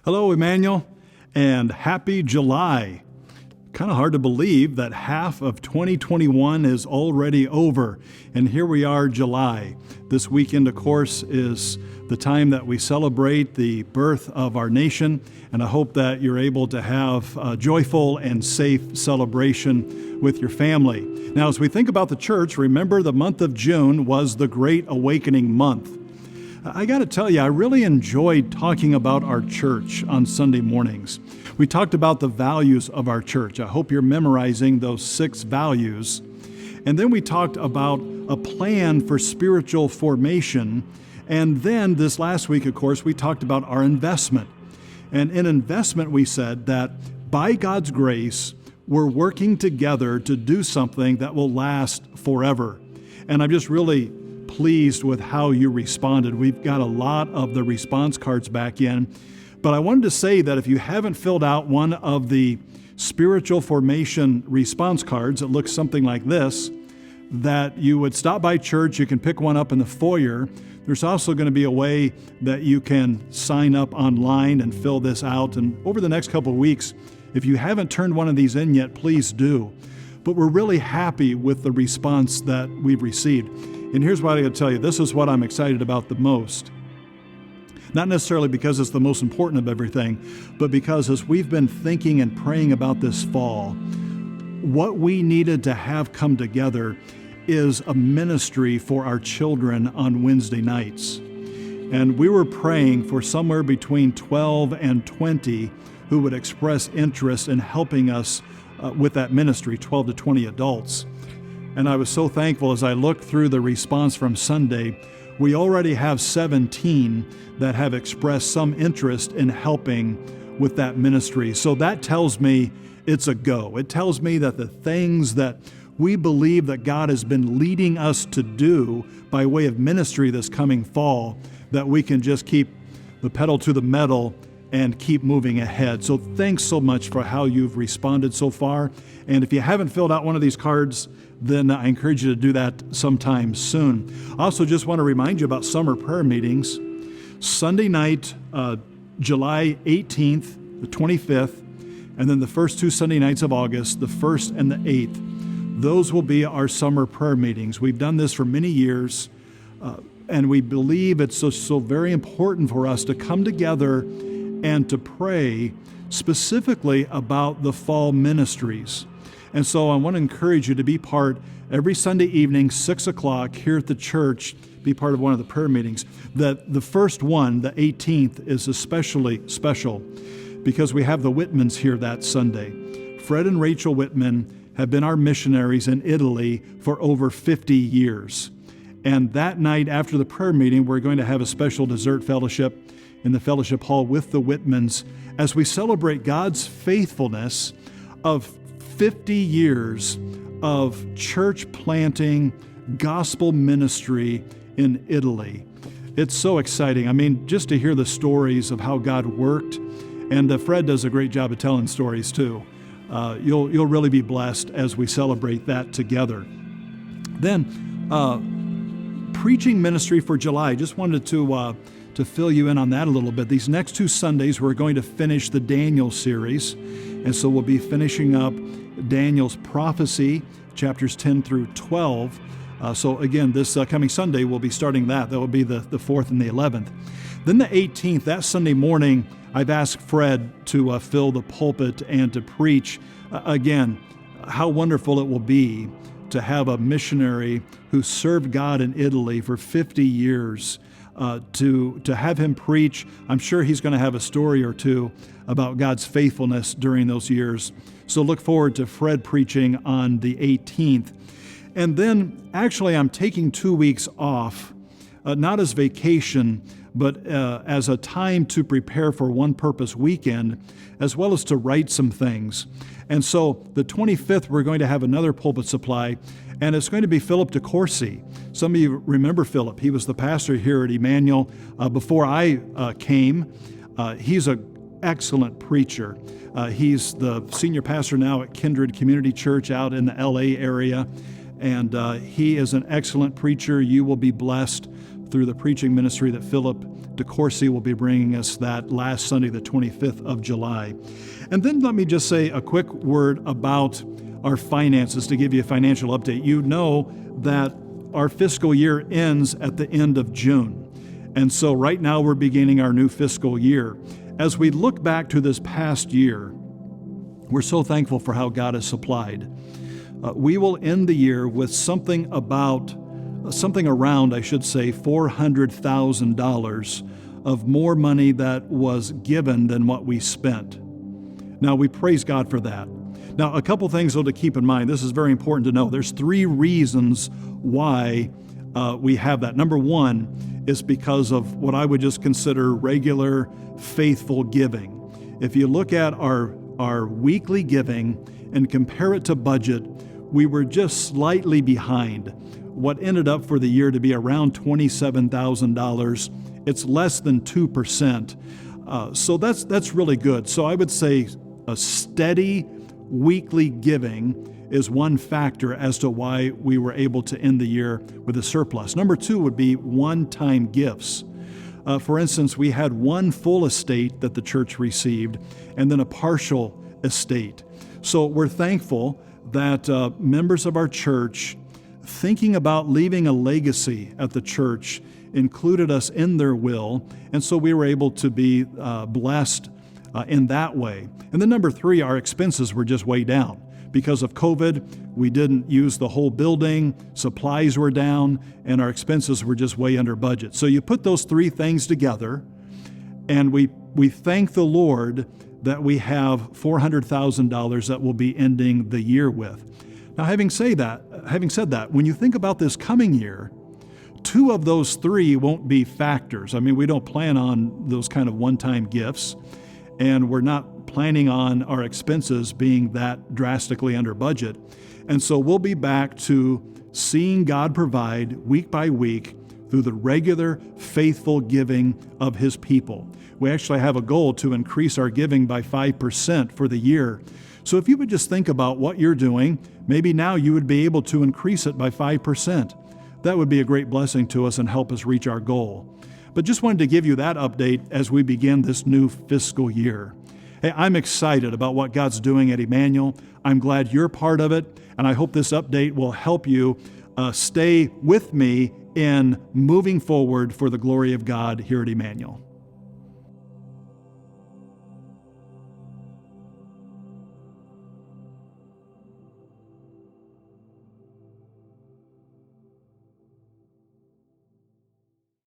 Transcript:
Hello, Emmanuel, and happy July. Kind of hard to believe that half of 2021 is already over, and here we are, July. This weekend, of course, is the time that we celebrate the birth of our nation, and I hope that you're able to have a joyful and safe celebration with your family. Now, as we think about the church, remember the month of June was the Great Awakening month. I got to tell you, I really enjoyed talking about our church on Sunday mornings. We talked about the values of our church. I hope you're memorizing those 6 values. And then we talked about a plan for spiritual formation. And then this last week, of course, we talked about our investment. And in investment, we said that by God's grace, we're working together to do something that will last forever. And I'm just really pleased with how you responded. We've got a lot of the response cards back in, but I wanted to say that if you haven't filled out one of the spiritual formation response cards, it looks something like this, that you would stop by church. You can pick one up in the foyer. There's also going to be a way that you can sign up online and fill this out. And over the next couple of weeks, if you haven't turned one of these in yet, please do. But we're really happy with the response that we've received. And here's what I got to tell you. This is what I'm excited about the most. Not necessarily because it's the most important of everything, but because as we've been thinking and praying about this fall, what we needed to have come together is a ministry for our children on Wednesday nights. And we were praying for somewhere between 12 and 20 who would express interest in helping us with that ministry, 12 to 20 adults. And I was so thankful as I looked through the response from Sunday. We already have 17 that have expressed some interest in helping with that ministry. So that tells me it's a go. It tells me that the things that we believe that God has been leading us to do by way of ministry this coming fall, that we can just keep the pedal to the metal and keep moving ahead. So thanks so much for how you've responded so far. And if you haven't filled out one of these cards, then I encourage you to do that sometime soon. Also, just want to remind you about summer prayer meetings. Sunday night, July 18th, the 25th, and then the first 2 Sunday nights of August, the 1st and the 8th. Those will be our summer prayer meetings. We've done this for many years, and we believe it's so very important for us to come together and to pray specifically about the fall ministries. And so I want to encourage you to be part every Sunday evening, 6 o'clock here at the church, be part of one of the prayer meetings. The first one, the 18th, is especially special because we have the Whitmans here that Sunday. Fred and Rachel Whitman have been our missionaries in Italy for over 50 years. And that night after the prayer meeting, we're going to have a special dessert fellowship in the fellowship hall with the Whitmans as we celebrate God's faithfulness of 50 years of church planting, gospel ministry in Italy. It's so exciting. I mean, just to hear the stories of how God worked, and Fred does a great job of telling stories too. You'll really be blessed as we celebrate that together. Then, preaching ministry for July. Just wanted to fill you in on that a little bit. These next 2 Sundays, we're going to finish the Daniel series. And so we'll be finishing up Daniel's prophecy, chapters 10 through 12. So again, this coming Sunday, we'll be starting that. That will be the 4th and the 11th. Then the 18th, that Sunday morning, I've asked Fred to fill the pulpit and to preach. Again, how wonderful it will be to have a missionary who served God in Italy for 50 years, to have him preach. I'm sure he's going to have a story or two about God's faithfulness during those years. So look forward to Fred preaching on the 18th. And then actually I'm taking 2 weeks off, not as vacation, but as a time to prepare for One Purpose Weekend, as well as to write some things. And so the 25th, we're going to have another pulpit supply, and it's going to be Philip DeCourcy. Some of you remember Philip. He was the pastor here at Emmanuel before I came. He's an excellent preacher. He's the senior pastor now at Kindred Community Church out in the LA area, and he is an excellent preacher. You will be blessed through the preaching ministry that Philip DeCourcy will be bringing us that last Sunday, the 25th of July. And then let me just say a quick word about our finances to give you a financial update. You know that our fiscal year ends at the end of June. And so right now we're beginning our new fiscal year. As we look back to this past year, we're so thankful for how God has supplied. We will end the year with something around, $400,000 of more money that was given than what we spent. Now, we praise God for that. Now, a couple things though to keep in mind. This is very important to know. There's 3 reasons why we have that. Number one is because of what I would just consider regular, faithful giving. If you look at our weekly giving and compare it to budget, we were just slightly behind. What ended up for the year to be around $27,000. It's less than 2%. So that's really good. So I would say a steady weekly giving is one factor as to why we were able to end the year with a surplus. Number 2 would be one-time gifts. For instance, we had one full estate that the church received and then a partial estate. So we're thankful that members of our church, thinking about leaving a legacy at the church, included us in their will, and so we were able to be blessed in that way. And then number 3, our expenses were just way down. Because of COVID, we didn't use the whole building, supplies were down, and our expenses were just way under budget. So you put those 3 things together, and we thank the Lord that we have $400,000 that we'll be ending the year with. Now, having said that, when you think about this coming year, 2 of those 3 won't be factors. I mean, we don't plan on those kind of one-time gifts, and we're not planning on our expenses being that drastically under budget. And so we'll be back to seeing God provide week by week through the regular, faithful giving of His people. We actually have a goal to increase our giving by 5% for the year. So if you would just think about what you're doing, maybe now you would be able to increase it by 5%. That would be a great blessing to us and help us reach our goal. But just wanted to give you that update as we begin this new fiscal year. Hey, I'm excited about what God's doing at Emmanuel. I'm glad you're part of it, and I hope this update will help you stay with me in moving forward for the glory of God here at Emmanuel.